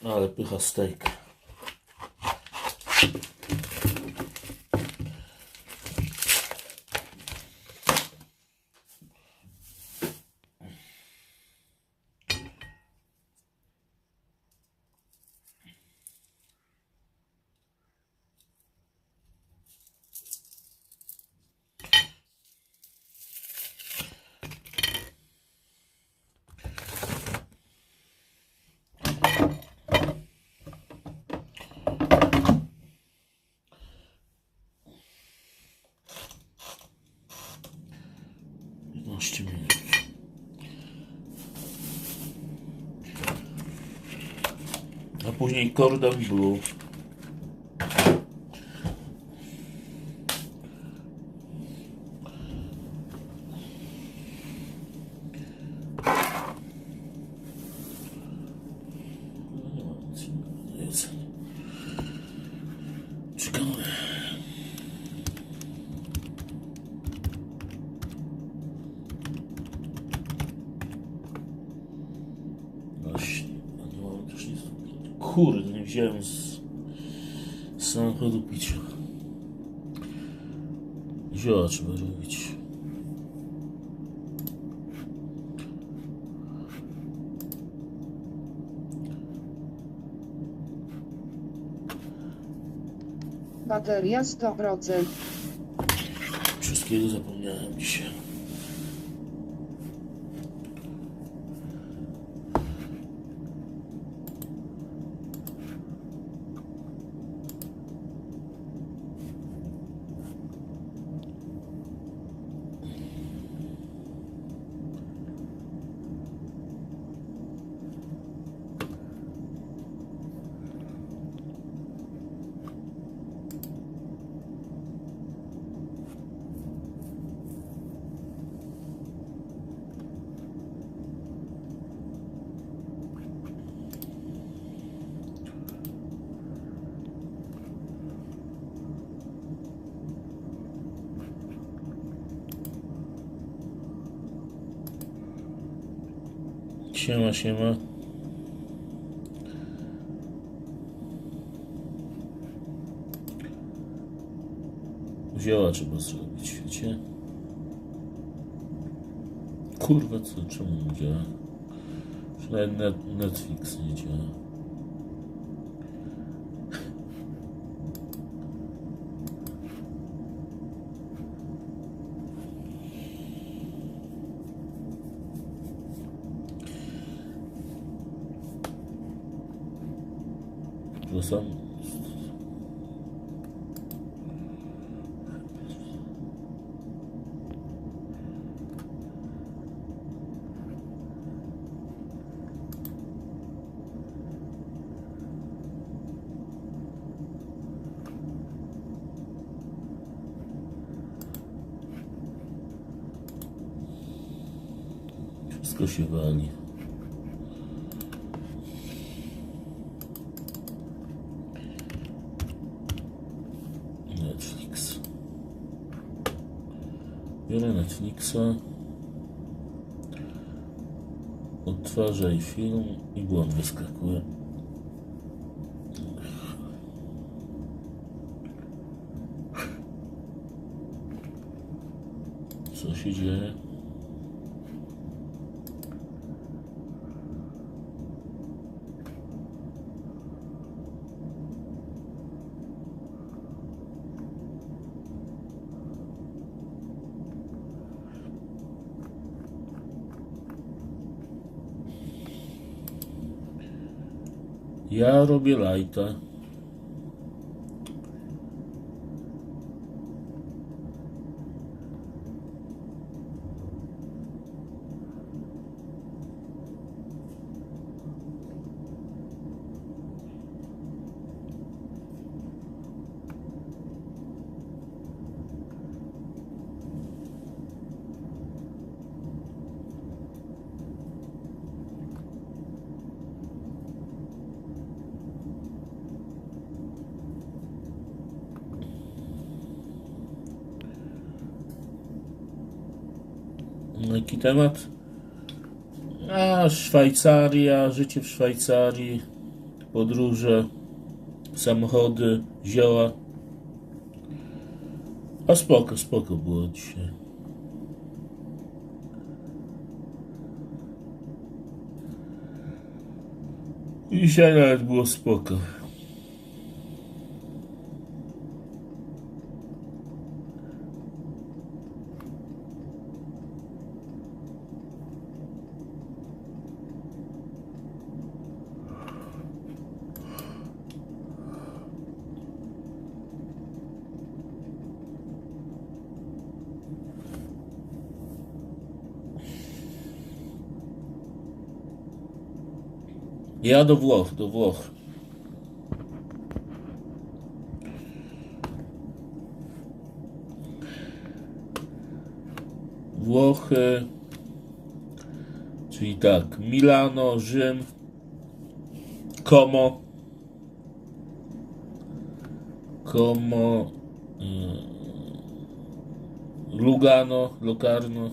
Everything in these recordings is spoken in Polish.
Ale pycha steak. Minut. A później cordon bleu. Czekamy. Kurde, nie wziąłem z samochodu picia. Zioła trzeba robić. Bateria 100%. Wszystkiego zapomniałem dzisiaj. Siema, siema. Zioła trzeba zrobić, wiecie? Kurwa, co? Czemu nie działa? Przynajmniej Netflix nie działa. To sam. Wszystko się wali. Netflix. Biorę Netflixa, odtwarzaj film i błąd wyskakuje. Co się dzieje? Ja robię lajta. Jaki temat? A, Szwajcaria, życie w Szwajcarii. podróże, samochody, zioła. A spoko było dzisiaj. Dzisiaj nawet było spoko. Ja do Włoch. Włochy, czyli tak, Milano, Rzym, Como, Locarno.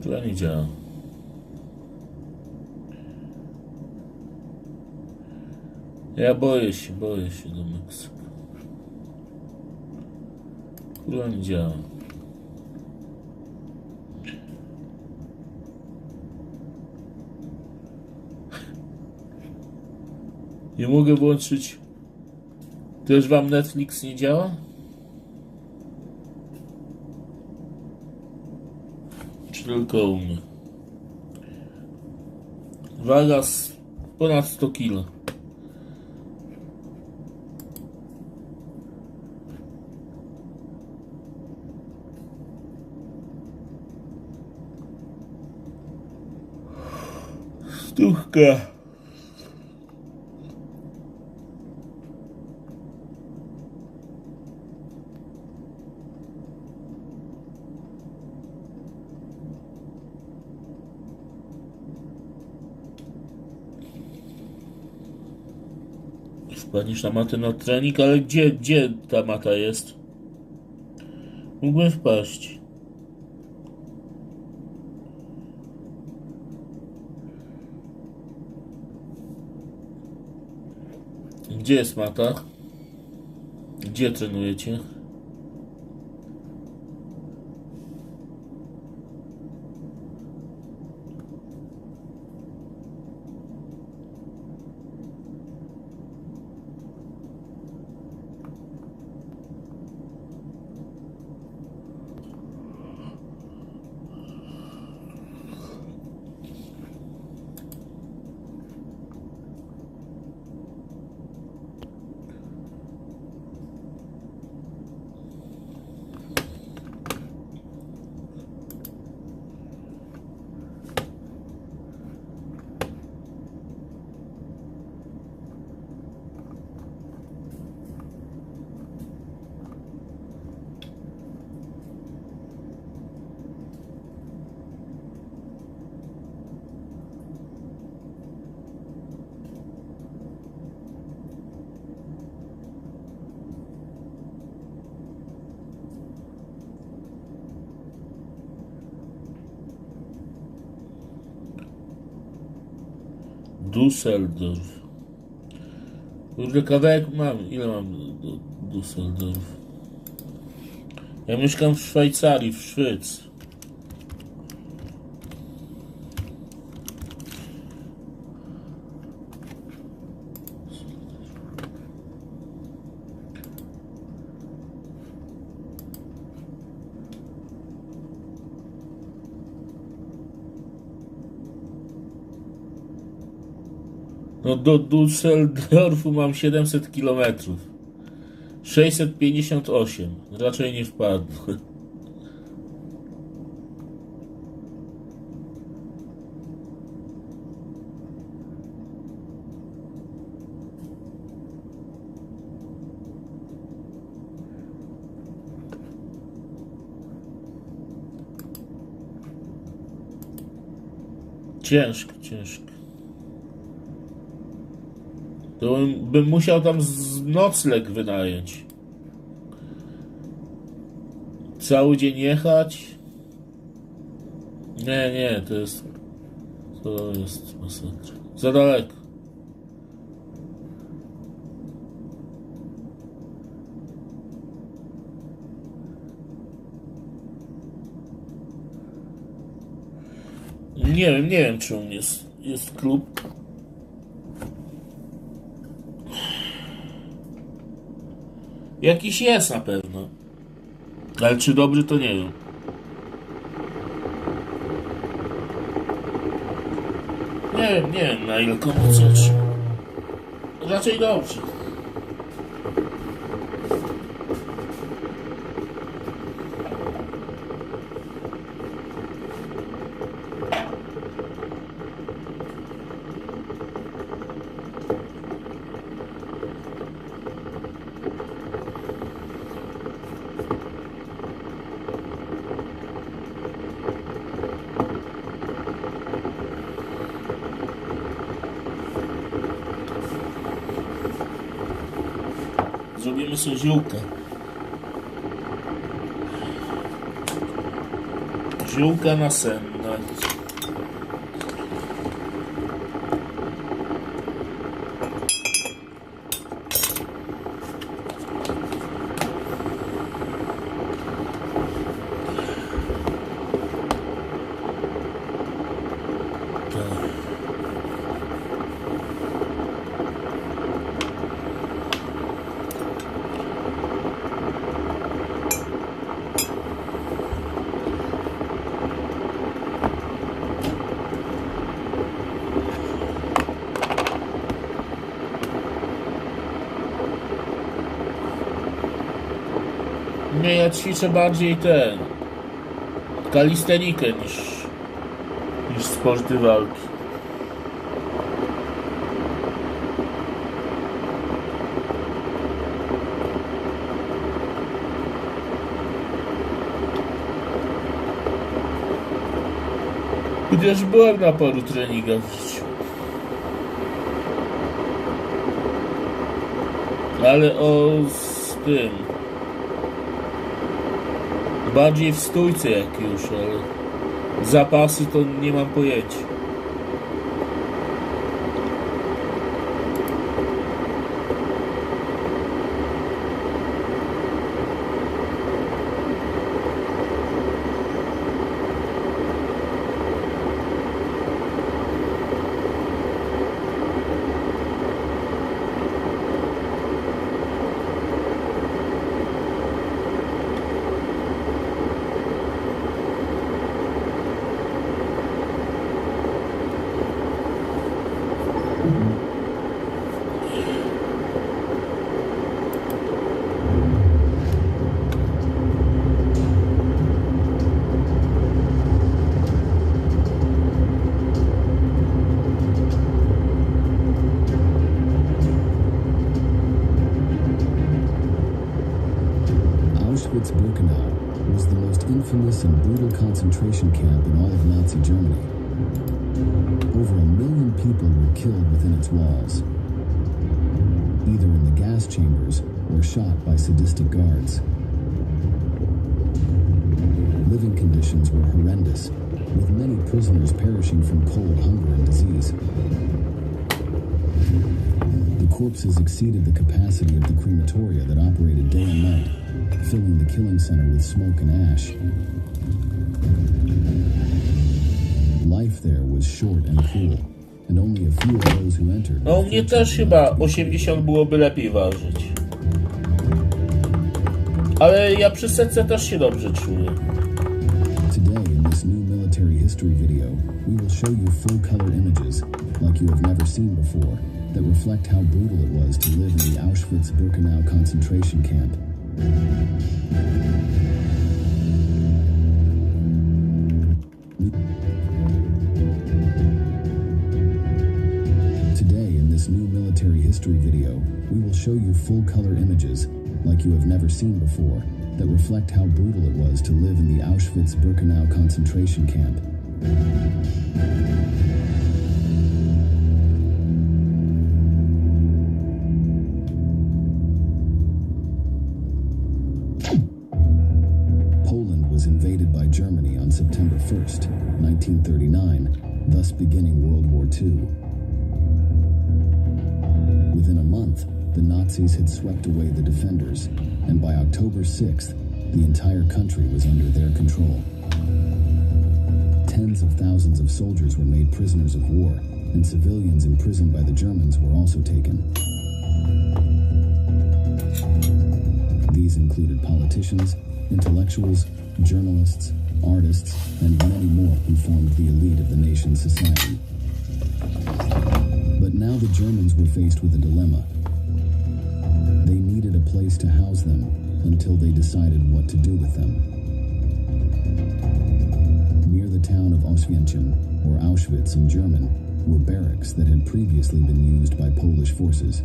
Chyba nie działa. Ja boję się do Meksyku. Chyba nie działa. Nie mogę włączyć. Też wam Netflix nie działa? Czy tylko u mnie? Waga ponad 100 kg. Stówka. Wpadniesz na matę na trening, ale gdzie ta mata jest? Mógłbym wpaść. Gdzie jest mata? Gdzie trenujecie? Düsseldorf. Kurde, kawałek mam. Ile mam do Düsseldorf? Ja mieszkam w Szwajcarii, w Szwecji. No do Düsseldorfu mam 700 km. 658. Raczej nie wpadł. Ciężko. To bym musiał tam nocleg wynająć. Cały dzień jechać? Nie, to jest masakra. Za daleko. Nie wiem czy u mnie jest klub. Jakiś jest na pewno. Ale czy dobry, to nie wiem. Nie wiem na ile komu coś. Raczej dobrze. Zrobimy sobie ziółkę. Ziółka nasenna. Nie, ja ćwiczę bardziej kalistenikę niż sporty walki. Chociaż byłem na paru treningach w życiu. Ale z tym. Bardziej w stójce jak już, ale zapasy to nie mam pojęcia. Birkenau was the most infamous and brutal concentration camp in all of Nazi Germany. Over 1 million people were killed within its walls, either in the gas chambers or shot by sadistic guards. Living conditions were horrendous, with many prisoners perishing from cold, hunger, and disease. The corpses exceeded the capacity of the crematoria that operated day and night, filling the killing center with smoke and ash. Life there was short and cruel, and only a few of those who entered. No, u mnie też chyba 80 byłoby lepiej ważyć. Ale ja przy setce też się dobrze czuję. Today, in this new military history video, we will show you full-color images, like you have never seen before, that reflect how brutal it was to live in the Auschwitz-Birkenau concentration camp. Today, in this new military history video, we will show you full-color images, like you have never seen before, that reflect how brutal it was to live in the Auschwitz-Birkenau concentration camp. invaded by Germany on September 1st, 1939, thus beginning World War II. Within a month, the Nazis had swept away the defenders, and by October 6th, the entire country was under their control. Tens of thousands of soldiers were made prisoners of war, and civilians imprisoned by the Germans were also taken. These included politicians, intellectuals, journalists, artists, and many more who formed the elite of the nation's society. But now the Germans were faced with a dilemma. They needed a place to house them until they decided what to do with them. Near the town of Oswiecim, or Auschwitz in German, were barracks that had previously been used by Polish forces.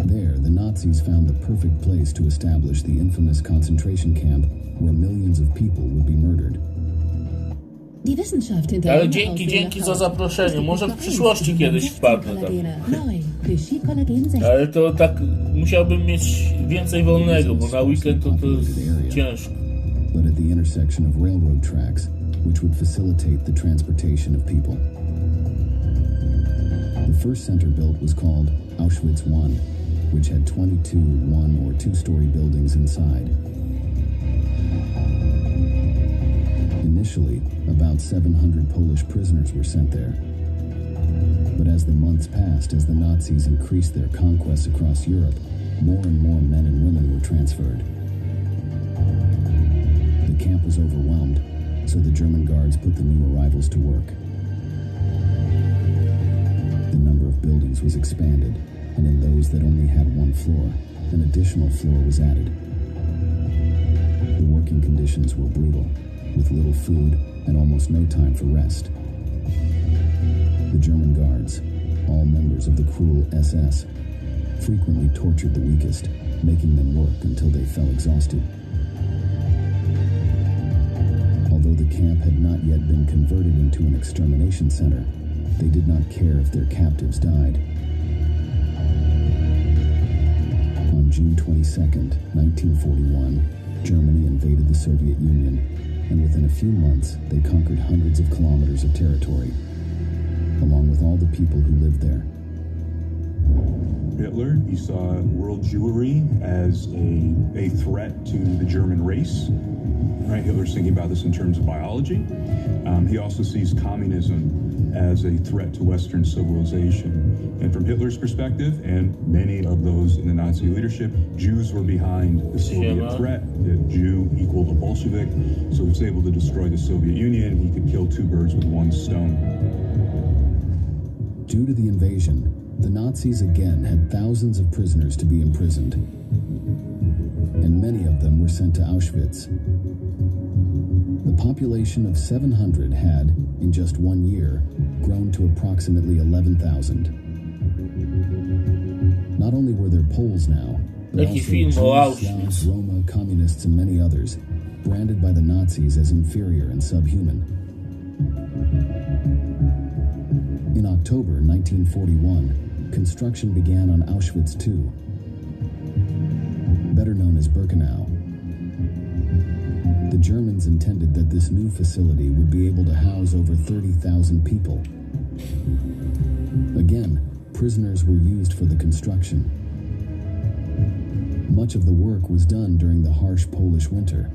There, the Nazis found the perfect place to establish the infamous concentration camp where millions of people would be murdered. Die Wissenschaft hinter Ale dzięki za zaproszenie. Może w przyszłości kiedyś wpadnę tam. Ale to tak musiałbym mieć więcej wolnego, bo na weekend to jest ciężko. But at the intersection of railroad tracks, which would facilitate the transportation of people. The first center built was called Auschwitz I, which had 22 one- or two-story buildings inside. Initially, about 700 Polish prisoners were sent there. But as the months passed, as the Nazis increased their conquests across Europe, more and more men and women were transferred. The camp was overwhelmed, so the German guards put the new arrivals to work. The number of buildings was expanded, and in those that only had one floor, an additional floor was added. The working conditions were brutal, with little food and almost no time for rest. The German guards, all members of the cruel SS, frequently tortured the weakest, making them work until they fell exhausted. Although the camp had not yet been converted into an extermination center, they did not care if their captives died. On June 22nd, 1941, Germany invaded the Soviet Union, and within a few months, they conquered hundreds of kilometers of territory, along with all the people who lived there. Hitler, he saw world Jewry as a threat to the German race. Right, Hitler's thinking about this in terms of biology. He also sees communism as a threat to Western civilization. And from Hitler's perspective, and many of those in the Nazi leadership, Jews were behind the Soviet threat. The Jew equaled a Bolshevik, so he was able to destroy the Soviet Union. He could kill two birds with one stone. Due to the invasion, the Nazis again had thousands of prisoners to be imprisoned, and many of them were sent to Auschwitz. The population of 700 had, in just 1 year, grown to approximately 11,000. Not only were there Poles now, but also Jews, Slavs, Roma, communists, and many others, branded by the Nazis as inferior and subhuman. In October 1941, construction began on Auschwitz II, better known as Birkenau. The Germans intended that this new facility would be able to house over 30,000 people. Again, prisoners were used for the construction. Much of the work was done during the harsh Polish winter.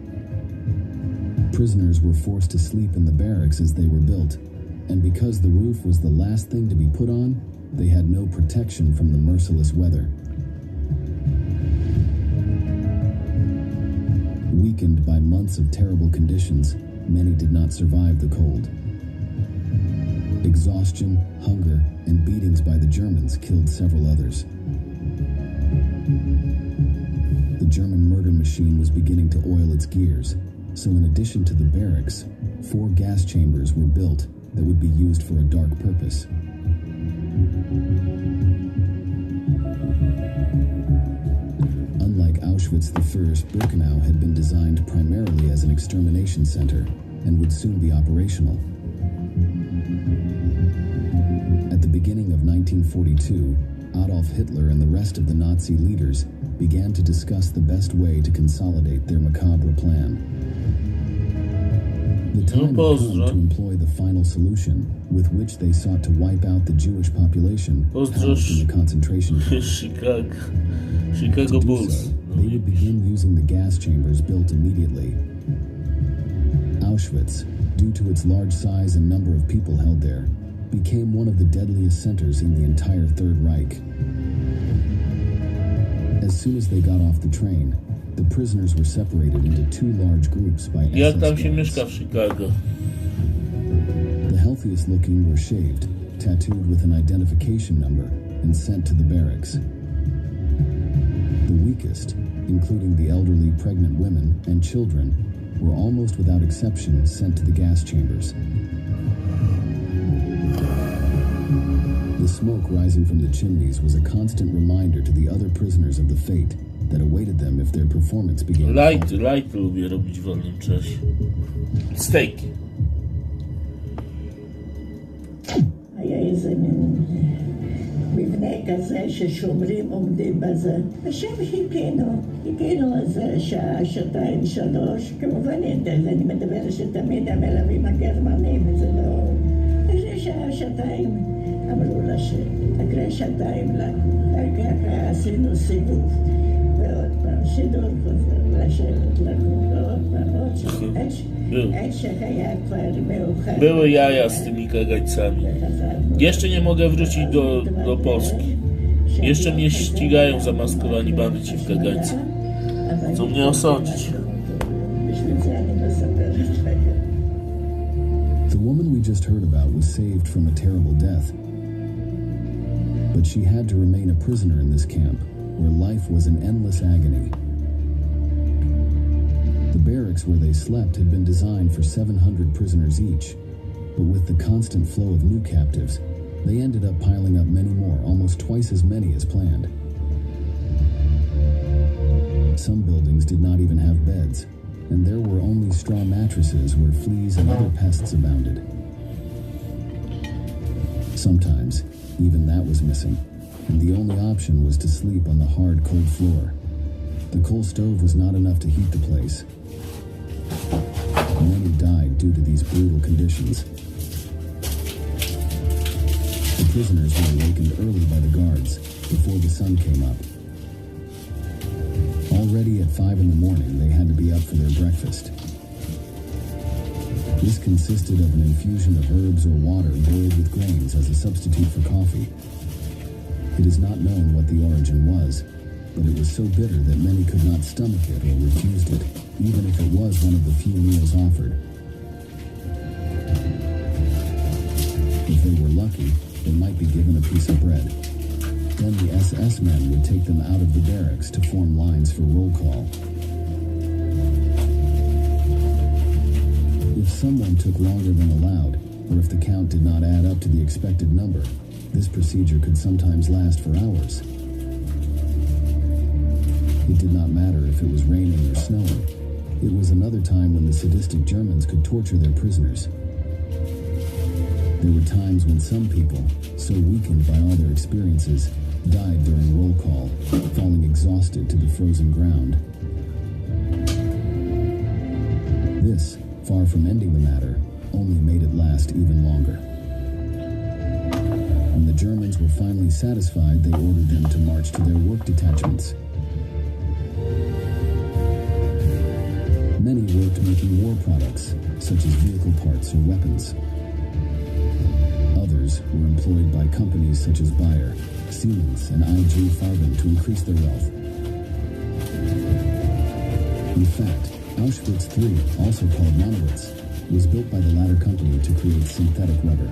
Prisoners were forced to sleep in the barracks as they were built, and because the roof was the last thing to be put on, they had no protection from the merciless weather. Weakened by months of terrible conditions, many did not survive the cold. Exhaustion, hunger, and beatings by the Germans killed several others. The German murder machine was beginning to oil its gears, so in addition to the barracks, 4 gas chambers were built that would be used for a dark purpose. Unlike Auschwitz I, Birkenau had been designed primarily as an extermination center and would soon be operational. At the beginning of 1942, Adolf Hitler and the rest of the Nazi leaders began to discuss the best way to consolidate their macabre plan. The time had come to employ the final solution, with which they sought to wipe out the Jewish population housed in the concentration camps. Chicago To do Bulls. so, they would begin using the gas chambers built immediately. Auschwitz, due to its large size and number of people held there, became one of the deadliest centers in the entire Third Reich. As soon as they got off the train, the prisoners were separated into two large groups by Jak SS tam się guards. mieszka w Chicago? The healthiest looking were shaved, tattooed with an identification number, and sent to the barracks. The weakest, including the elderly, pregnant women, and children, were almost without exception sent to the gas chambers. The smoke rising from the chimneys was a constant reminder to the other prisoners of the fate that awaited them if their performance began to falter. Light lubię robić w wolnym czasie. Stejki. היה איזה מין מבנה כזה ששומרים עומדים בזה. ושם חיכינו איזה שעה, שעתיים, שלוש. כמובן, אני מדברת שתמיד המלווים הגרמנים, וזה לא... אחרי שעה, שעתיים, אמרו לה שאחרי שעתיים אחר כך עשינו סיבוב. ועוד פעם, שידור חוזר לשבת לנו, ועוד פעם, עוד שעה. עד שהיה כבר מאוחר. Były jaja z tymi kagańcami. Jeszcze nie mogę wrócić do Polski. Jeszcze mnie ścigają zamaskowani bandyci w kagańcu. Chcą mnie osądzić. The woman we just heard about was saved from a terrible death. But she had to remain a prisoner in this camp, where life was an endless agony. The barracks where they slept had been designed for 700 prisoners each, but with the constant flow of new captives, they ended up piling up many more, almost twice as many as planned. Some buildings did not even have beds, and there were only straw mattresses where fleas and other pests abounded. Sometimes, even that was missing, and the only option was to sleep on the hard, cold floor. The coal stove was not enough to heat the place. Many died due to these brutal conditions. The prisoners were awakened early by the guards, before the sun came up. Already at 5 in the morning, they had to be up for their breakfast. This consisted of an infusion of herbs or water boiled with grains as a substitute for coffee. It is not known what the origin was, but it was so bitter that many could not stomach it or refused it, even if it was one of the few meals offered. If they were lucky, they might be given a piece of bread. Then the SS men would take them out of the barracks to form lines for roll call. If someone took longer than allowed, or if the count did not add up to the expected number, this procedure could sometimes last for hours. It did not matter if it was raining or snowing. It was another time when the sadistic Germans could torture their prisoners. There were times when some people, so weakened by all their experiences, died during roll call, falling exhausted to the frozen ground. This, far from ending the matter, only made it last even longer. When the Germans were finally satisfied, they ordered them to march to their work detachments. Many worked making war products, such as vehicle parts or weapons. Others were employed by companies such as Bayer, Siemens, and IG Farben to increase their wealth. In fact, Auschwitz III, also called Monowitz, was built by the latter company to create synthetic rubber.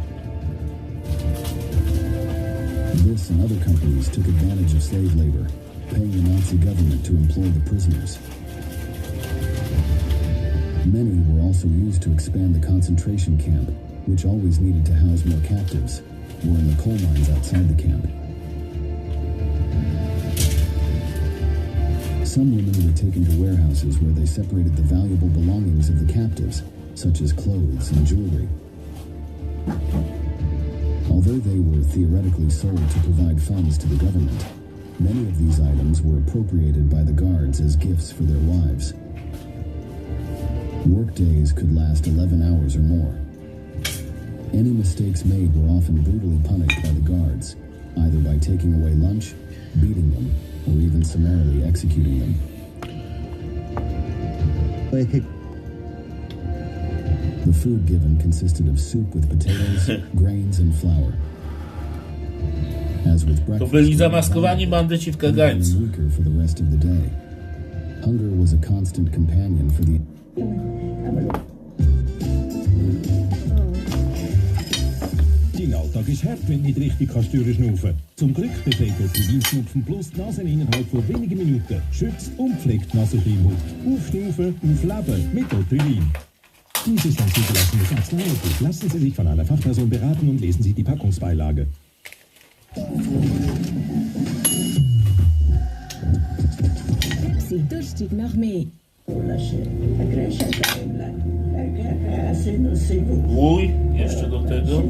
This and other companies took advantage of slave labor, paying the Nazi government to employ the prisoners. Many were also used to expand the concentration camp, which always needed to house more captives, or in the coal mines outside the camp. Some women were taken to warehouses where they separated the valuable belongings of the captives, such as clothes and jewelry. Although they were theoretically sold to provide funds to the government, many of these items were appropriated by the guards as gifts for their wives. Work days could last 11 hours or more. Any mistakes made were often brutally punished by the guards, either by taking away lunch, beating them, or even summarily executing them. The food given consisted of soup with potatoes, grains, and flour. As with To breakfast, byli zamaskowani bandyci w they were kagańcu. weaker for the rest of the day. Hunger was a constant companion for the Dein Alltag ist hart, wenn du nicht richtig kannst schnaufen. Zum Glück befreit der Schnupfen Plus die Nase innerhalb von wenigen Minuten. Schützt und pflegt die Nasenschleimhaut. Aufschnaufen, aufleben mit Otrivin. Dies ist ein zugelassenes Arzneimittel. Lassen Sie sich von einer Fachperson beraten und lesen Sie die Packungsbeilage. Sie durstig nach mehr. Łój jeszcze do tego.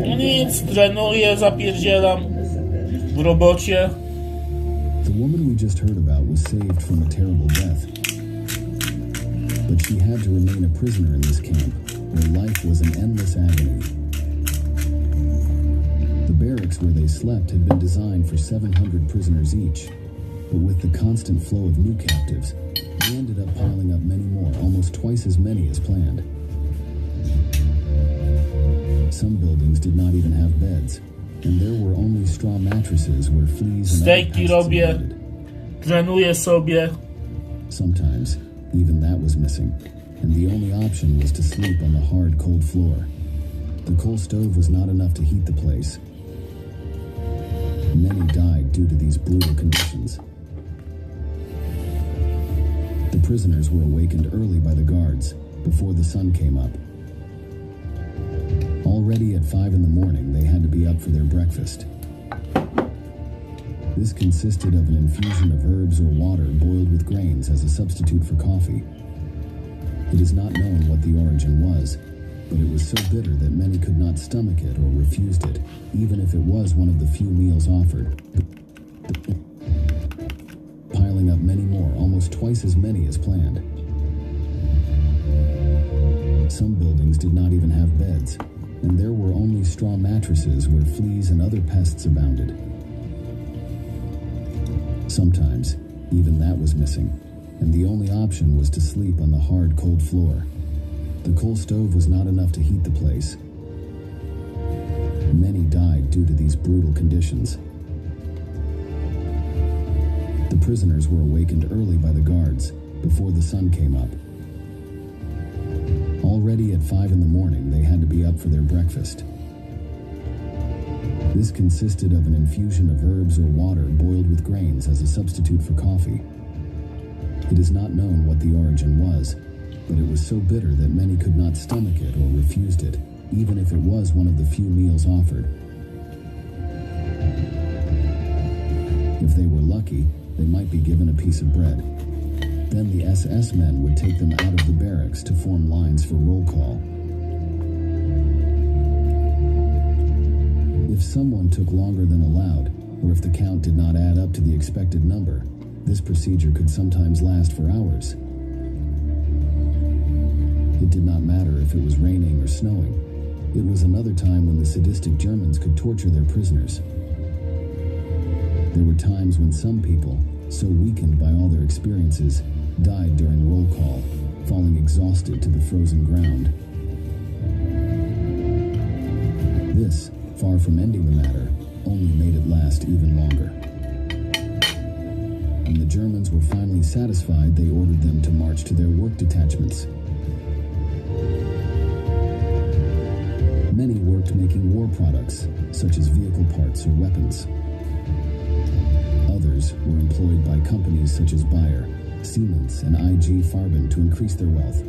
No nic, trenuję, zapierdzielam w robocie. The woman we just heard about was saved from a terrible death. But she had to remain a prisoner in this camp, where life was an endless agony. The barracks where they slept had been designed for 700 prisoners each, but with the constant flow of new captives, they ended up piling up many more, almost twice as many as planned. Some buildings did not even have beds, and there were only straw mattresses where fleas and other Stejki pests robię, abounded. trenuję sobie. Sometimes, even that was missing, and the only option was to sleep on the hard, cold floor. The coal stove was not enough to heat the place. Many died due to these brutal conditions. The prisoners were awakened early by the guards, before the sun came up. Already at 5 in the morning, they had to be up for their breakfast. This consisted of an infusion of herbs or water boiled with grains as a substitute for coffee. It is not known what the origin was, but it was so bitter that many could not stomach it or refused it, even if it was one of the few meals offered. Piling up many more, almost twice as many as planned. Some buildings did not even have beds, and there were only straw mattresses where fleas and other pests abounded. Sometimes, even that was missing, and the only option was to sleep on the hard, cold floor. The coal stove was not enough to heat the place. Many died due to these brutal conditions. The prisoners were awakened early by the guards, before the sun came up. Already at 5 in the morning, they had to be up for their breakfast. This consisted of an infusion of herbs or water boiled with grains as a substitute for coffee. It is not known what the origin was, but it was so bitter that many could not stomach it or refused it, even if it was one of the few meals offered. If they were lucky, they might be given a piece of bread. Then the SS men would take them out of the barracks to form lines for roll call. If someone took longer than allowed, or if the count did not add up to the expected number, this procedure could sometimes last for hours. It did not matter if it was raining or snowing. It was another time when the sadistic Germans could torture their prisoners. There were times when some people, so weakened by all their experiences, died during roll call, falling exhausted to the frozen ground. This, far from ending the matter, only made it last even longer. When the Germans were finally satisfied, they ordered them to march to their work detachments. Many worked making war products, such as vehicle parts or weapons. Others were employed by companies such as Bayer, Siemens, and IG Farben to increase their wealth.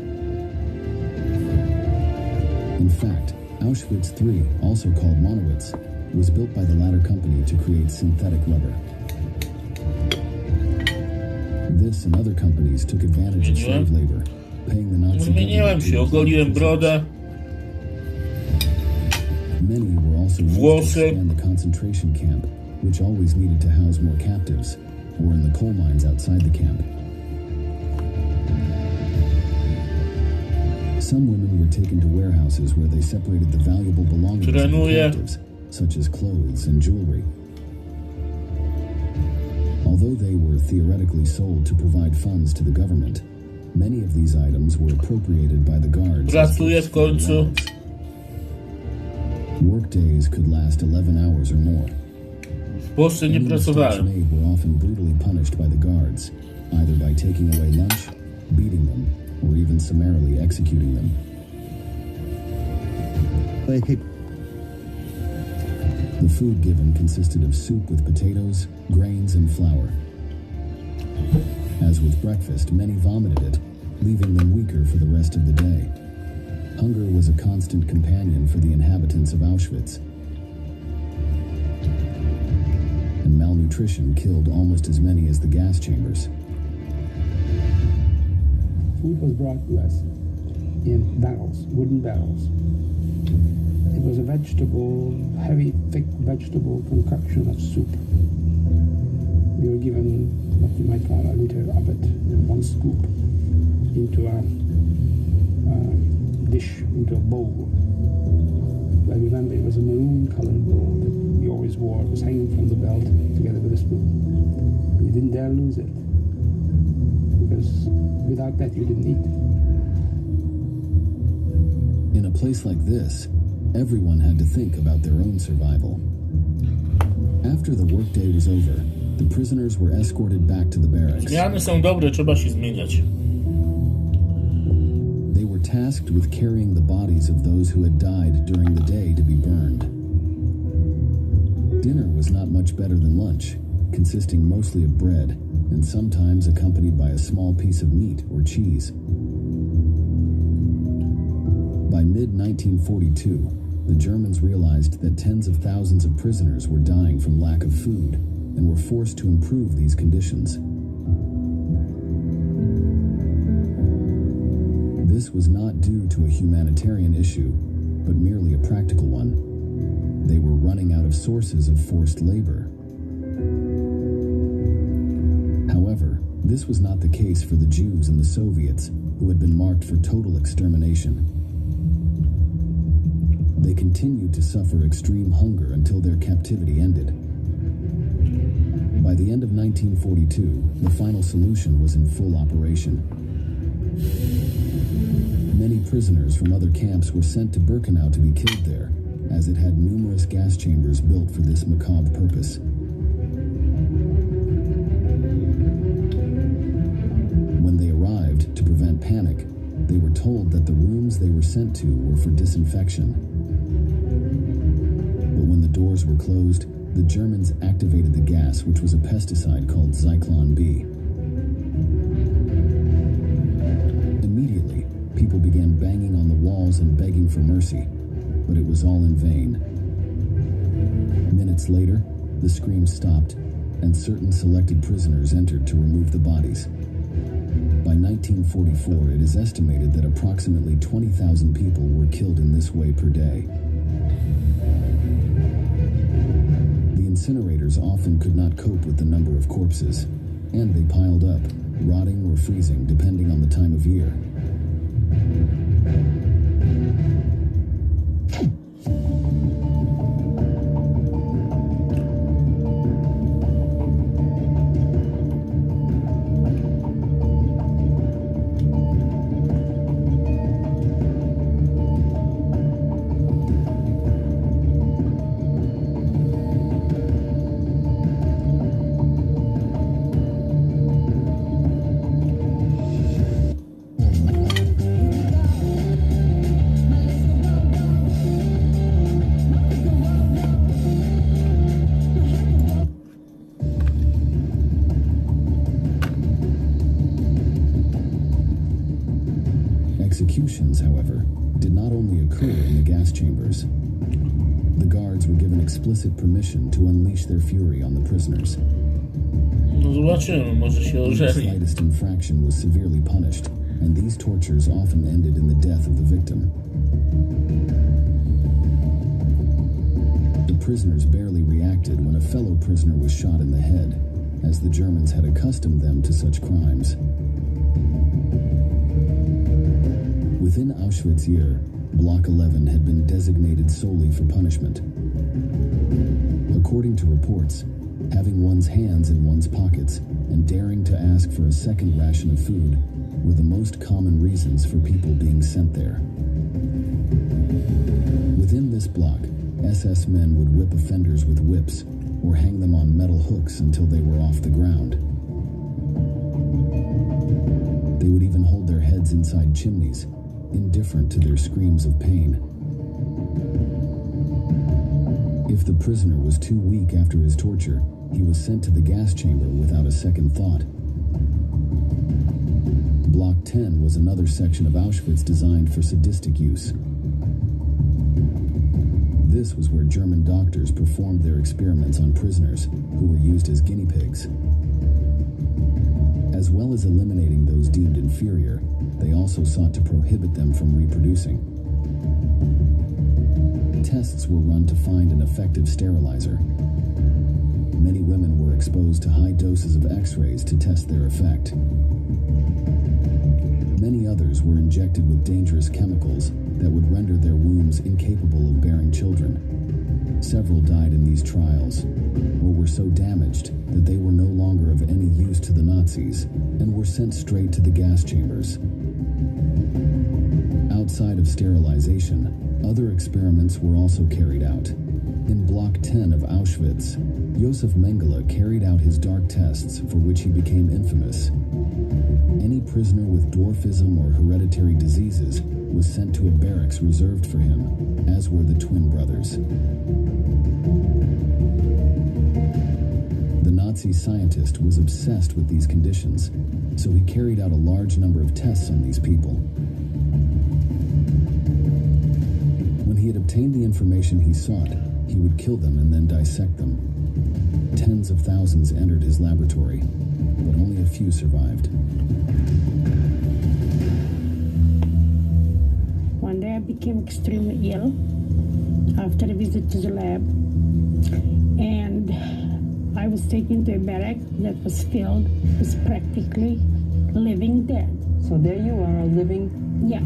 In fact, Auschwitz III, also called Monowitz, was built by the latter company to create synthetic rubber. This and other companies took advantage of slave labor, paying the Nazi Zmieniłem się, ogoliłem brodę. Many were also used to Włosy. expand the concentration camp, which always needed to house more captives, or in the coal mines outside the camp. Some women were taken to warehouses where they separated the valuable belongings of the Trenuję. captives, such as clothes and jewelry. Although they were theoretically sold to provide funds to the government, many of these items were appropriated by the guards. as Pracuję gifts w for their końcu. wives. Work days could last 11 hours or more. W Polsce nie Any mistakes pracowałem. made were often brutally punished by the guards, either by taking away lunch, beating them, or even summarily executing them. The food given consisted of soup with potatoes, grains, and flour. As with breakfast, many vomited it, leaving them weaker for the rest of the day. Hunger was a constant companion for the inhabitants of Auschwitz, and malnutrition killed almost as many as the gas chambers. Food was brought to us in barrels, wooden barrels. It was a vegetable, heavy, thick vegetable concoction of soup. We were given what you might call a liter of it, one scoop, into a dish, into a bowl. I remember it was a maroon-colored bowl that we always wore. It was hanging from the belt together with a spoon. You didn't dare lose it, because without that you didn't eat. In a place like this, everyone had to think about their own survival. After the workday was over, the prisoners were escorted back to the barracks. Zmiany są dobre, trzeba się zmieniać. They were tasked with carrying the bodies of those who had died during the day to be burned. Dinner was not much better than lunch, consisting mostly of bread, and sometimes accompanied by a small piece of meat or cheese. By mid-1942, the Germans realized that tens of thousands of prisoners were dying from lack of food and were forced to improve these conditions. This was not due to a humanitarian issue, but merely a practical one. They were running out of sources of forced labor. However, this was not the case for the Jews and the Soviets, who had been marked for total extermination. They continued to suffer extreme hunger until their captivity ended. By the end of 1942, the final solution was in full operation. Many prisoners from other camps were sent to Birkenau to be killed there, as it had numerous gas chambers built for this macabre purpose. When they arrived, to prevent panic, they were told that the rooms they were sent to were for disinfection. But when the doors were closed, the Germans activated the gas, which was a pesticide called Zyklon B. Immediately, people began banging on the walls and begging for mercy, but it was all in vain. Minutes later, the screams stopped, and certain selected prisoners entered to remove the bodies. By 1944, it is estimated that approximately 20,000 people were killed in this way per day. The incinerators often could not cope with the number of corpses, and they piled up, rotting or freezing depending on the time of year. Executions, however, did not only occur in the gas chambers. The guards were given explicit permission to unleash their fury on the prisoners. No zobaczymy, może się The ożeni. slightest infraction was severely punished, and these tortures often ended in the death of the victim. The prisoners barely reacted when a fellow prisoner was shot in the head, as the Germans had accustomed them to such crimes. Within Auschwitz year, Block 11 had been designated solely for punishment. According to reports, having one's hands in one's pockets and daring to ask for a second ration of food were the most common reasons for people being sent there. Within this block, SS men would whip offenders with whips or hang them on metal hooks until they were off the ground. They would even hold their heads inside chimneys, indifferent to their screams of pain. If the prisoner was too weak after his torture, he was sent to the gas chamber without a second thought. Block 10 was another section of Auschwitz designed for sadistic use. This was where German doctors performed their experiments on prisoners who were used as guinea pigs. As well as eliminating those deemed inferior, they also sought to prohibit them from reproducing. Tests were run to find an effective sterilizer. Many women were exposed to high doses of X-rays to test their effect. Many others were injected with dangerous chemicals that would render their wombs incapable of bearing children. Several died in these trials, or were so damaged that they were no longer of any use to the Nazis and were sent straight to the gas chambers. Outside of sterilization, other experiments were also carried out. In Block 10 of Auschwitz, Josef Mengele carried out his dark tests for which he became infamous. Any prisoner with dwarfism or hereditary diseases was sent to a barracks reserved for him, as were the twin brothers. The Nazi scientist was obsessed with these conditions, so he carried out a large number of tests on these people. When he had obtained the information he sought, he would kill them and then dissect them. Tens of thousands entered his laboratory, but only a few survived. One day I became extremely ill after a visit to the lab, and I was taken to a barrack that was filled with practically living dead. So there you are, a living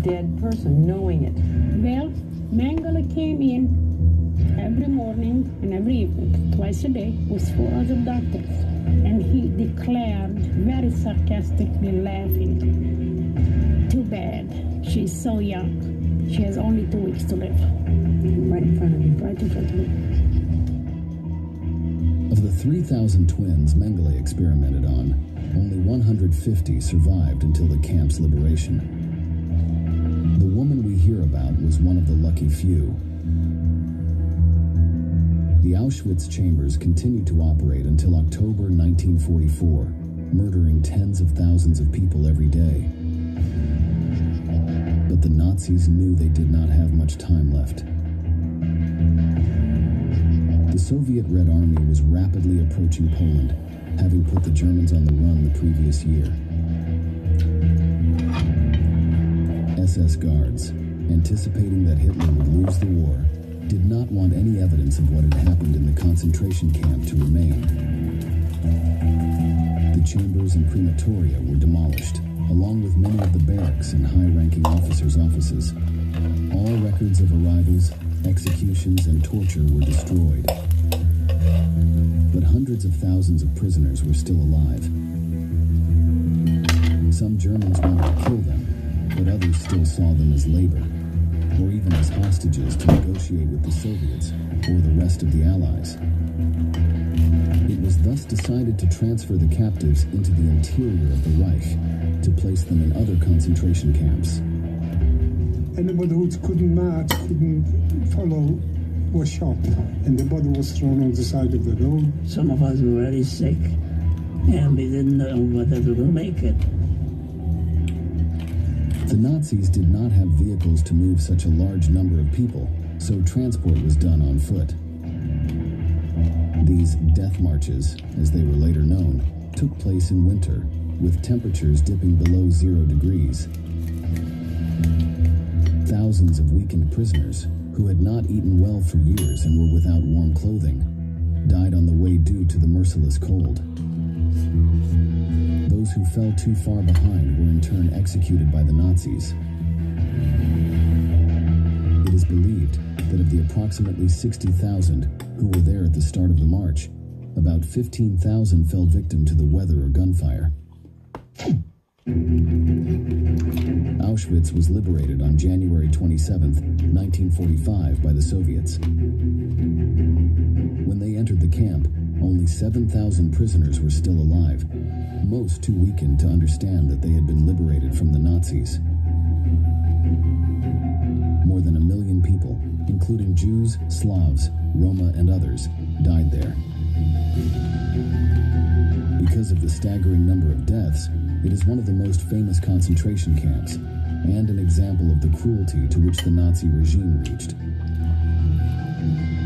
dead person, knowing it. Well, Mengele came in every morning and every evening, twice a day, with 4 other doctors. And he declared, very sarcastically laughing, "Too bad, she's so young. She has only 2 weeks to live." Right in front of you. Right in front of me. Of the 3,000 twins Mengele experimented on, only 150 survived until the camp's liberation. The woman we hear about was one of the lucky few. The Auschwitz chambers continued to operate until October 1944, murdering tens of thousands of people every day. But the Nazis knew they did not have much time left. The Soviet Red Army was rapidly approaching Poland, having put the Germans on the run the previous year. SS guards, anticipating that Hitler would lose the war, did not want any evidence of what had happened in the concentration camp to remain. The chambers and crematoria were demolished, along with many of the barracks and high-ranking officers' offices. All records of arrivals, executions, and torture were destroyed. But hundreds of thousands of prisoners were still alive. Some Germans wanted to kill them, but others still saw them as labor, or even as hostages to negotiate with the Soviets or the rest of the Allies. It was thus decided to transfer the captives into the interior of the Reich, to place them in other concentration camps. Anybody who couldn't march, couldn't follow, was shot, and the body was thrown on the side of the road. Some of us were very sick, and we didn't know whether we will make it. The Nazis did not have vehicles to move such a large number of people, so transport was done on foot. These death marches, as they were later known, took place in winter, with temperatures dipping below 0 degrees. Thousands of weakened prisoners, who had not eaten well for years and were without warm clothing, died on the way due to the merciless cold. Those who fell too far behind were in turn executed by the Nazis. It is believed that of the approximately 60,000 who were there at the start of the march, about 15,000 fell victim to the weather or gunfire. Auschwitz was liberated on January 27, 1945 by the Soviets. When they entered the camp, only 7,000 prisoners were still alive, most too weakened to understand that they had been liberated from the Nazis. More than 1 million people, including Jews, Slavs, Roma, and others, died there. Because of the staggering number of deaths, it is one of the most famous concentration camps, and an example of the cruelty to which the Nazi regime reached.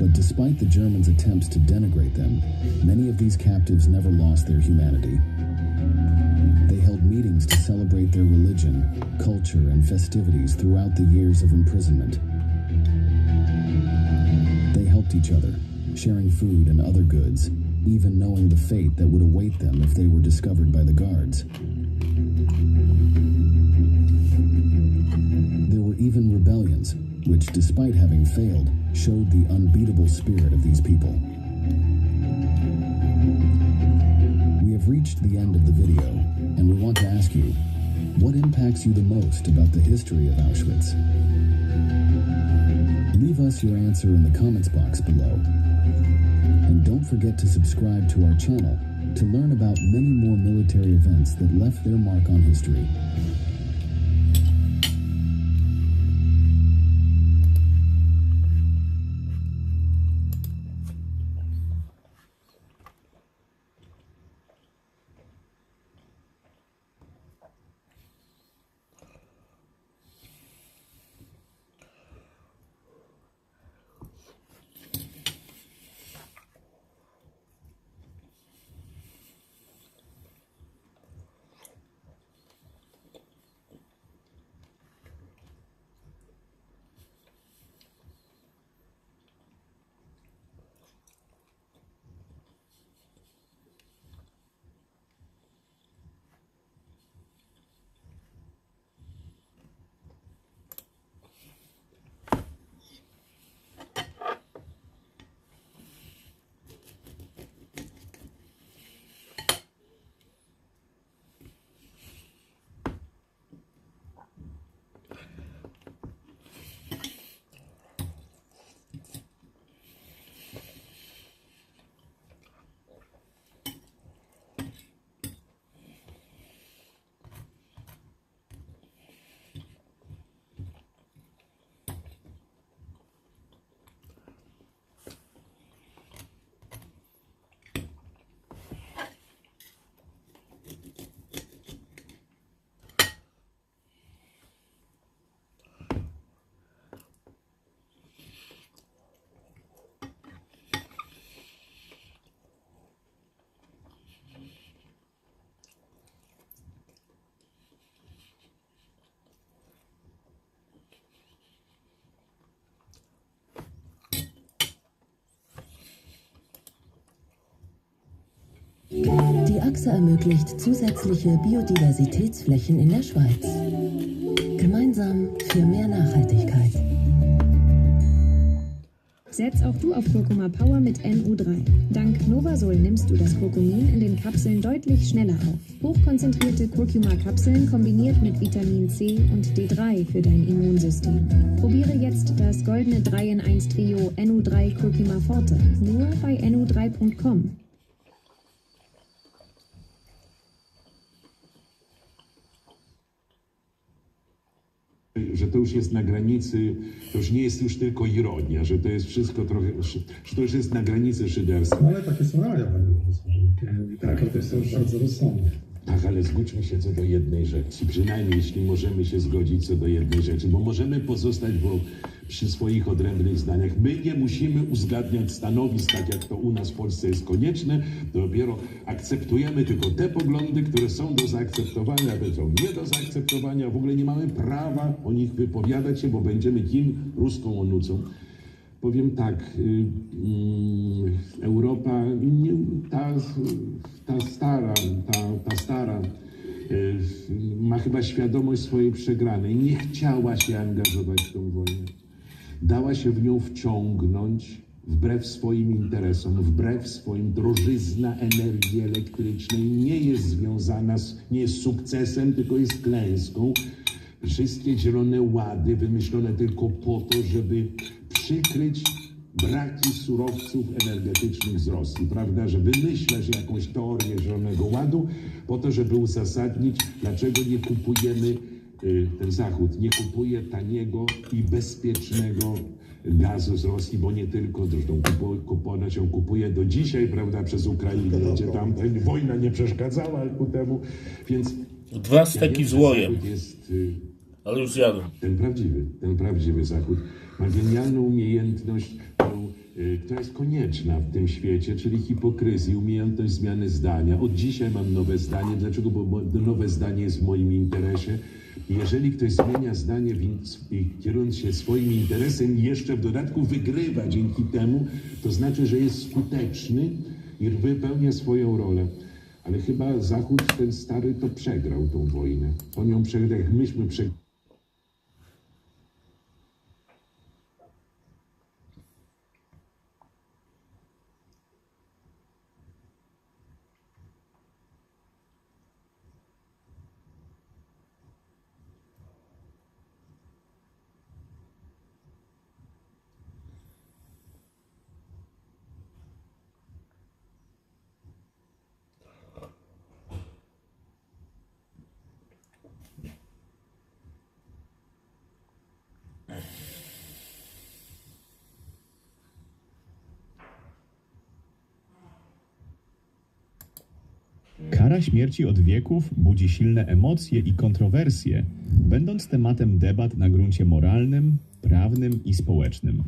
But despite the Germans' attempts to denigrate them, many of these captives never lost their humanity. They held meetings to celebrate their religion, culture, and festivities throughout the years of imprisonment. They helped each other, sharing food and other goods, even knowing the fate that would await them if they were discovered by the guards. There were even rebellions, which, despite having failed, showed the unbeatable spirit of these people. We have reached the end of the video, and we want to ask you, what impacts you the most about the history of Auschwitz? Leave us your answer in the comments box below. And don't forget to subscribe to our channel to learn about many more military events that left their mark on history. Die Achse ermöglicht zusätzliche Biodiversitätsflächen in der Schweiz. Gemeinsam für mehr Nachhaltigkeit. Setz auch du auf Kurkuma Power mit NU3. Dank Novasol nimmst du das Kurkumin in den Kapseln deutlich schneller auf. Hochkonzentrierte Kurkuma-Kapseln kombiniert mit Vitamin C und D3 für dein Immunsystem. Probiere jetzt das goldene 3-in-1 Trio NU3 Kurkuma Forte. Nur bei nu3.com. Że to już jest na granicy, to już nie jest już tylko ironia, że to jest wszystko trochę, że to już jest na granicy szyderstwa. No ale takie są realia, panie profesorze. Tak, to jest bardzo rozsądne. Tak, ale zgódźmy się co do jednej rzeczy. Przynajmniej jeśli możemy się zgodzić co do jednej rzeczy, bo możemy pozostać przy swoich odrębnych zdaniach. My nie musimy uzgadniać stanowisk, tak jak to u nas w Polsce jest konieczne. Dopiero akceptujemy tylko te poglądy, które są do zaakceptowania, a te są nie do zaakceptowania. W ogóle nie mamy prawa o nich wypowiadać się, bo będziemy kim? Ruską onucą. Powiem tak, Europa, ta stara, ma chyba świadomość swojej przegranej. Nie chciała się angażować w tą wojnę. Dała się w nią wciągnąć wbrew swoim interesom, wbrew swoim. Drożyzna energii elektrycznej nie jest związana nie jest sukcesem, tylko jest klęską. Wszystkie zielone łady wymyślone tylko po to, żeby przykryć braki surowców energetycznych z Rosji, prawda, że wymyśla się jakąś teorię Zielonego Ładu po to, żeby uzasadnić, dlaczego nie kupujemy, ten Zachód nie kupuje taniego i bezpiecznego gazu z Rosji, bo nie tylko, zresztą ona się kupuje do dzisiaj, prawda, przez Ukrainę, gdzie tam wojna nie przeszkadzała ku temu, więc... 2 steki z łojem. Ale już zjadłem. Ten prawdziwy Zachód ma genialną umiejętność, która jest konieczna w tym świecie, czyli hipokryzji, umiejętność zmiany zdania. Od dzisiaj mam nowe zdanie. Dlaczego? Bo nowe zdanie jest w moim interesie. Jeżeli ktoś zmienia zdanie kierując się swoim interesem i jeszcze w dodatku wygrywa dzięki temu, to znaczy, że jest skuteczny i wypełnia swoją rolę. Ale chyba Zachód, ten stary, to przegrał tą wojnę. On ją przegrał, jak myśmy przegrali. Kara śmierci od wieków budzi silne emocje i kontrowersje, będąc tematem debat na gruncie moralnym, prawnym i społecznym.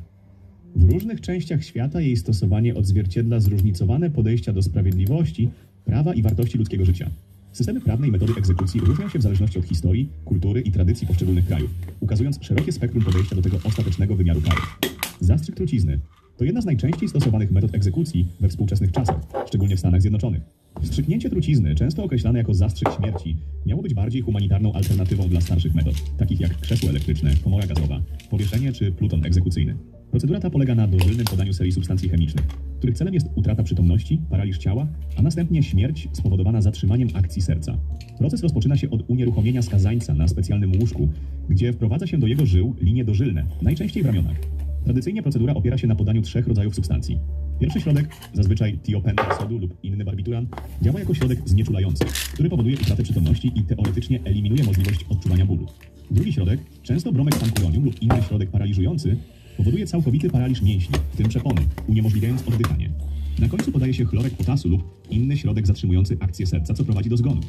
W różnych częściach świata jej stosowanie odzwierciedla zróżnicowane podejścia do sprawiedliwości, prawa i wartości ludzkiego życia. Systemy prawne i metody egzekucji różnią się w zależności od historii, kultury i tradycji poszczególnych krajów, ukazując szerokie spektrum podejścia do tego ostatecznego wymiaru kary. Zastrzyk trucizny to jedna z najczęściej stosowanych metod egzekucji we współczesnych czasach, szczególnie w Stanach Zjednoczonych. Wstrzyknięcie trucizny, często określane jako zastrzyk śmierci, miało być bardziej humanitarną alternatywą dla starszych metod, takich jak krzesło elektryczne, komora gazowa, powieszenie czy pluton egzekucyjny. Procedura ta polega na dożylnym podaniu serii substancji chemicznych, których celem jest utrata przytomności, paraliż ciała, a następnie śmierć spowodowana zatrzymaniem akcji serca. Proces rozpoczyna się od unieruchomienia skazańca na specjalnym łóżku, gdzie wprowadza się do jego żył linie dożylne, najczęściej w ramionach. Tradycyjnie procedura opiera się na podaniu 3 rodzajów substancji. Pierwszy środek, zazwyczaj tiopentosodu lub inny barbituran, działa jako środek znieczulający, który powoduje utratę przytomności i teoretycznie eliminuje możliwość odczuwania bólu. Drugi środek, często bromek tankuronium lub inny środek paraliżujący, powoduje całkowity paraliż mięśni, w tym przepony, uniemożliwiając oddychanie. Na końcu podaje się chlorek potasu lub inny środek zatrzymujący akcję serca, co prowadzi do zgonu.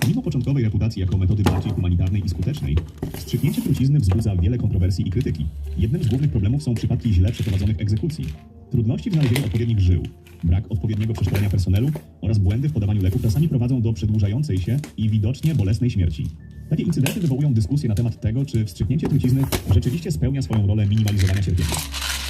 Mimo początkowej reputacji jako metody bardziej humanitarnej i skutecznej, wstrzyknięcie trucizny wzbudza wiele kontrowersji i krytyki. Jednym z głównych problemów są przypadki źle przeprowadzonych egzekucji. Trudności w znalezieniu odpowiednich żył, brak odpowiedniego przeszkolenia personelu oraz błędy w podawaniu leków czasami prowadzą do przedłużającej się i widocznie bolesnej śmierci. Takie incydenty wywołują dyskusję na temat tego, czy wstrzyknięcie trucizny rzeczywiście spełnia swoją rolę minimalizowania cierpienia.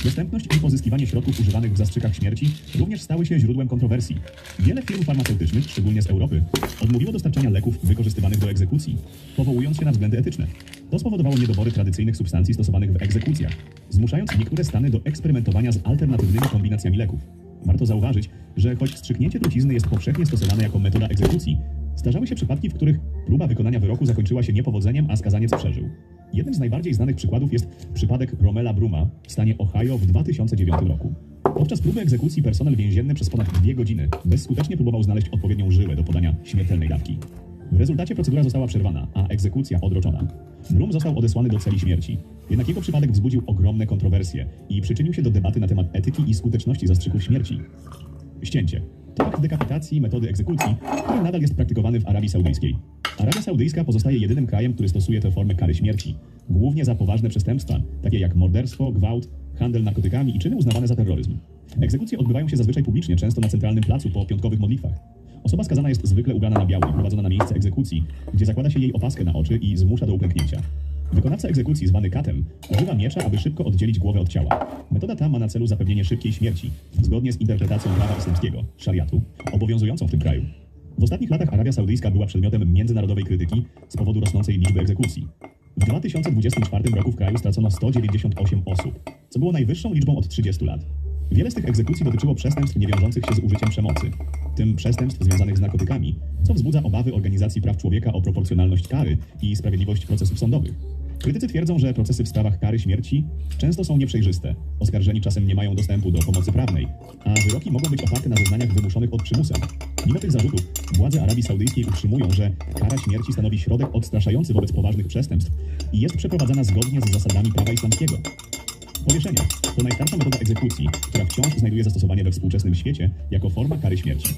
Dostępność i pozyskiwanie środków używanych w zastrzykach śmierci również stały się źródłem kontrowersji. Wiele firm farmaceutycznych, szczególnie z Europy, odmówiło dostarczania leków wykorzystywanych do egzekucji, powołując się na względy etyczne. To spowodowało niedobory tradycyjnych substancji stosowanych w egzekucjach, zmuszając niektóre stany do eksperymentowania z alternatywnymi kombinacjami leków. Warto zauważyć, że choć wstrzyknięcie trucizny jest powszechnie stosowane jako metoda egzekucji, zdarzały się przypadki, w których próba wykonania wyroku zakończyła się niepowodzeniem, a skazaniec przeżył. Jednym z najbardziej znanych przykładów jest przypadek Romela Bruma w stanie Ohio w 2009 roku. Podczas próby egzekucji personel więzienny przez ponad 2 godziny bezskutecznie próbował znaleźć odpowiednią żyłę do podania śmiertelnej dawki. W rezultacie procedura została przerwana, a egzekucja odroczona. Brum został odesłany do celi śmierci. Jednak jego przypadek wzbudził ogromne kontrowersje i przyczynił się do debaty na temat etyki i skuteczności zastrzyków śmierci. Ścięcie To akt dekapitacji, metody egzekucji, który nadal jest praktykowany w Arabii Saudyjskiej. Arabia Saudyjska pozostaje jedynym krajem, który stosuje tę formę kary śmierci. Głównie za poważne przestępstwa, takie jak morderstwo, gwałt, handel narkotykami i czyny uznawane za terroryzm. Egzekucje odbywają się zazwyczaj publicznie, często na centralnym placu po piątkowych modlitwach. Osoba skazana jest zwykle ubrana na biało i prowadzona na miejsce egzekucji, gdzie zakłada się jej opaskę na oczy i zmusza do uklęknięcia. Wykonawca egzekucji, zwany katem, używa miecza, aby szybko oddzielić głowę od ciała. Metoda ta ma na celu zapewnienie szybkiej śmierci, zgodnie z interpretacją prawa islamskiego, szariatu, obowiązującą w tym kraju. W ostatnich latach Arabia Saudyjska była przedmiotem międzynarodowej krytyki z powodu rosnącej liczby egzekucji. W 2024 roku w kraju stracono 198 osób, co było najwyższą liczbą od 30 lat. Wiele z tych egzekucji dotyczyło przestępstw niewiążących się z użyciem przemocy, w tym przestępstw związanych z narkotykami, co wzbudza obawy Organizacji Praw Człowieka o proporcjonalność kary i sprawiedliwość procesów sądowych. Krytycy twierdzą, że procesy w sprawach kary śmierci często są nieprzejrzyste, oskarżeni czasem nie mają dostępu do pomocy prawnej, a wyroki mogą być oparte na zeznaniach wymuszonych pod przymusem. Mimo tych zarzutów, władze Arabii Saudyjskiej utrzymują, że kara śmierci stanowi środek odstraszający wobec poważnych przestępstw i jest przeprowadzana zgodnie z zasadami prawa islamskiego. Powieszenie to najstarsza metoda egzekucji, która wciąż znajduje zastosowanie we współczesnym świecie jako forma kary śmierci.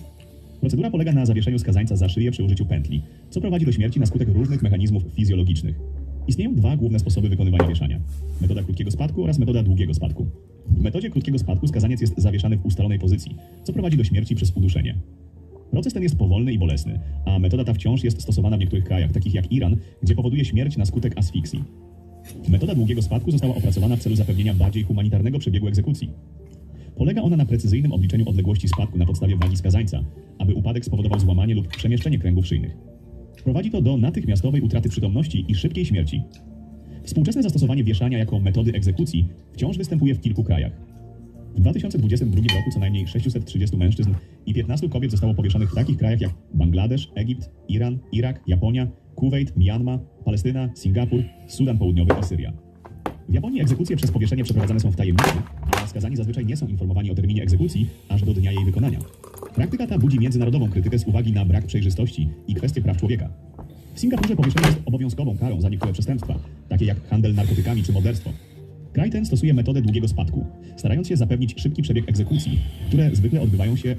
Procedura polega na zawieszeniu skazańca za szyję przy użyciu pętli, co prowadzi do śmierci na skutek różnych mechanizmów fizjologicznych. Istnieją dwa główne sposoby wykonywania wieszania: metoda krótkiego spadku oraz metoda długiego spadku. W metodzie krótkiego spadku skazaniec jest zawieszany w ustalonej pozycji, co prowadzi do śmierci przez uduszenie. Proces ten jest powolny i bolesny, a metoda ta wciąż jest stosowana w niektórych krajach, takich jak Iran, gdzie powoduje śmierć na skutek asfiksji. Metoda długiego spadku została opracowana w celu zapewnienia bardziej humanitarnego przebiegu egzekucji. Polega ona na precyzyjnym obliczeniu odległości spadku na podstawie wagi skazańca, aby upadek spowodował złamanie lub przemieszczenie kręgów szyjnych. Prowadzi to do natychmiastowej utraty przytomności i szybkiej śmierci. Współczesne zastosowanie wieszania jako metody egzekucji wciąż występuje w kilku krajach. W 2022 roku co najmniej 630 mężczyzn i 15 kobiet zostało powieszonych w takich krajach jak Bangladesz, Egipt, Iran, Irak, Japonia, Kuwejt, Mjanma, Palestyna, Singapur, Sudan Południowy i Syria. W Japonii egzekucje przez powieszenie przeprowadzane są w tajemnicy, a skazani zazwyczaj nie są informowani o terminie egzekucji aż do dnia jej wykonania. Praktyka ta budzi międzynarodową krytykę z uwagi na brak przejrzystości i kwestie praw człowieka. W Singapurze powieszenie jest obowiązkową karą za niektóre przestępstwa, takie jak handel narkotykami czy morderstwo. Kraj ten stosuje metodę długiego spadku, starając się zapewnić szybki przebieg egzekucji, które zwykle odbywają się